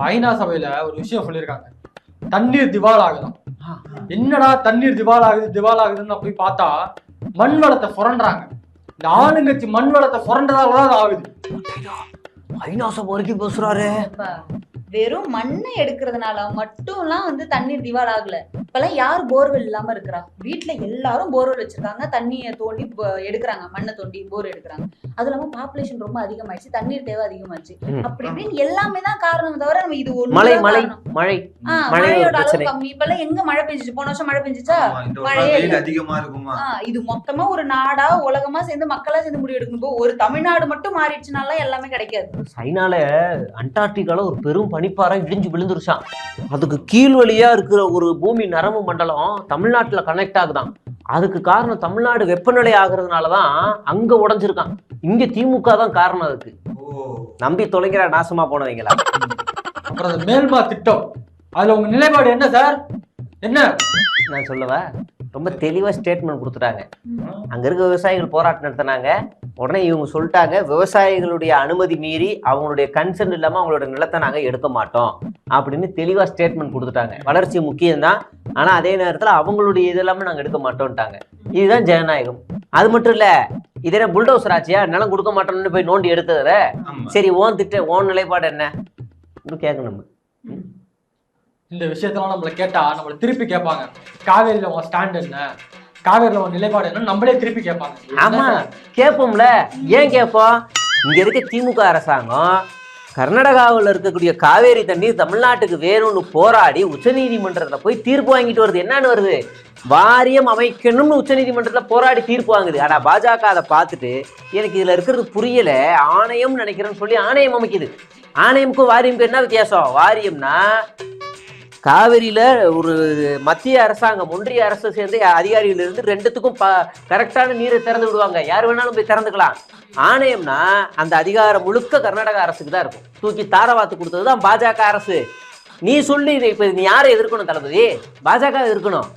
ஐநா சபையில ஒரு விஷயம் சொல்லியிருக்காங்க, தண்ணீர் திவால் ஆகுதான். என்னடா தண்ணீர் திவால் ஆகுதுன்னு போய் பார்த்தா மண் வளத்தை புரண்டாங்க. இந்த ஆளுங்கட்சி மண் வளத்தை புரண்டதாலதான் ஆகுது. ஐநா சபை வரைக்கும் பேசுறாரு. வெறும் மண்ணை எடுக்கிறதுனால மட்டும்லாம் தண்ணீர் திவால் ஆகல. இப்பெல்லாம் யார் போர்வெல் இல்லாம இருக்கிறா? வீட்டுல எல்லாரும் போர்வெல் வச்சிருக்காங்க, தண்ணியை தோண்டி எடுக்கிறாங்க, மண்ணை தோண்டி போர் எடுக்கிறாங்க. அது இல்லாம பாப்புலேஷன் ரொம்ப அதிகமாயிடுச்சு, தண்ணீர் தேவை அதிகமாச்சு. அப்படி இப்படின்னு எல்லாமே தான் காரணம் தவிர நம்ம இது மழையோட அளவு கம்மி. இப்பெல்லாம் எங்க மழை பெஞ்சிச்சு? போன வருஷம் மழை பெஞ்சிச்சா? மழையே அதிகமா இருக்குமா? இது மொத்தமா ஒரு நாடா உலகமா சேர்ந்து மக்களா சேர்ந்து முடிவு எடுக்கணும். ஒரு தமிழ்நாடு மட்டும் மாறிடுச்சுனால எல்லாமே கிடைக்காது. சைனால அண்டார்டிகால ஒரு பெரும் பனிப்பாறை இடிஞ்சு விழுந்துருச்சான். அதுக்கு கீழ் வழியா இருக்கிற ஒரு பூமி நரம்பு மண்டலம் தமிழ்நாட்டுல கனெக்ட் ஆகுதான். அதுக்கு காரணம் தமிழ்நாடு வெப்பநிலை ஆகுறதுனாலதான் அங்க உடைஞ்சிருக்கான். இங்க திமுக தான் காரணம். அதுக்கு நம்பி தொலைங்கிற நாசமா போனவங்களா. அப்புறம் மேல்மா திட்டம், அதுல உங்க நிலைப்பாடு என்ன சார்? என்ன நான் சொல்லவா? ரொம்ப தெளிவா ஸ்டேட்மெண்ட் கொடுத்துட்டாங்க. அங்க இருக்க விவசாயிகள் போராட்டம் நடத்தினாங்க. உடனே இவங்க சொல்லிட்டாங்க, விவசாயிகளுடைய அனுமதி மீறி அவங்களுடைய கன்சர்ன் இல்லாம அவங்களோட நிலத்தை நாங்க எடுக்க மாட்டோம் அப்படின்னு தெளிவா ஸ்டேட்மெண்ட் கொடுத்துட்டாங்க. வளர்ச்சி முக்கியம்தான், ஆனா அதே நேரத்துல அவங்களுடைய இது எல்லாமே நாங்க எடுக்க மாட்டோம்ட்டாங்க. இதுதான் ஜனநாயகம். அது மட்டும் இல்ல, இதே புல்டோசர் ஆச்சியா நிலம் கொடுக்க மாட்டோம்னு போய் நோண்டி எடுத்ததுல சரி ஓன் நிலைப்பாடு என்ன கேட்கணும். இந்த விஷயத்தெல்லாம் நம்மள கேட்டா நம்மள திருப்பி கேட்பாங்க, காவேரியில உன் ஸ்டாண்ட் என்ன, காவேரியில உன் நிலைப்பாடு என்ன, நம்மளே திருப்பி கேட்பாங்க. ஆமா கேட்போம்ல. ஏன் கேட்போம்? இங்க இருக்க திமுக அரசாங்கம் கர்நாடகாவில் இருக்கக்கூடிய காவேரி தண்ணீர் தமிழ்நாட்டுக்கு வேணும்னு போராடி உச்சநீதிமன்றத்துல போய் தீர்ப்பு வாங்கிட்டு வருது. என்னன்னு வருது? வாரியம் அமைக்கணும்னு உச்சநீதிமன்றத்துல போராடி தீர்ப்பு வாங்குது. ஆனா பாஜக அதை பார்த்துட்டு எனக்கு இதுல இருக்கிறது புரியல, ஆணையம் நினைக்கிறேன்னு சொல்லி ஆணையம் அமைக்குது. ஆணையமுக்கும் வாரியமுக்கும் என்ன வித்தியாசம்? வாரியம்னா காவிரியில ஒரு மத்திய அரசாங்கம் ஒன்றிய அரசு சேர்ந்து அதிகாரிகள் இருந்து ரெண்டுத்துக்கும் கரெக்டான நீரை திறந்து விடுவாங்க, யார் வேணாலும் போய் திறந்துக்கலாம். ஆணையம்னா அந்த அதிகாரம் முழுக்க கர்நாடக அரசுக்கு தான் இருக்கும். தூக்கி தாரவாத்து கொடுத்தது தான் பாஜக அரசு. நீ சொல்லி இப்ப நீ யாரை எதிர்க்கணும் தளபதி? பாஜக எதிர்க்கணும்.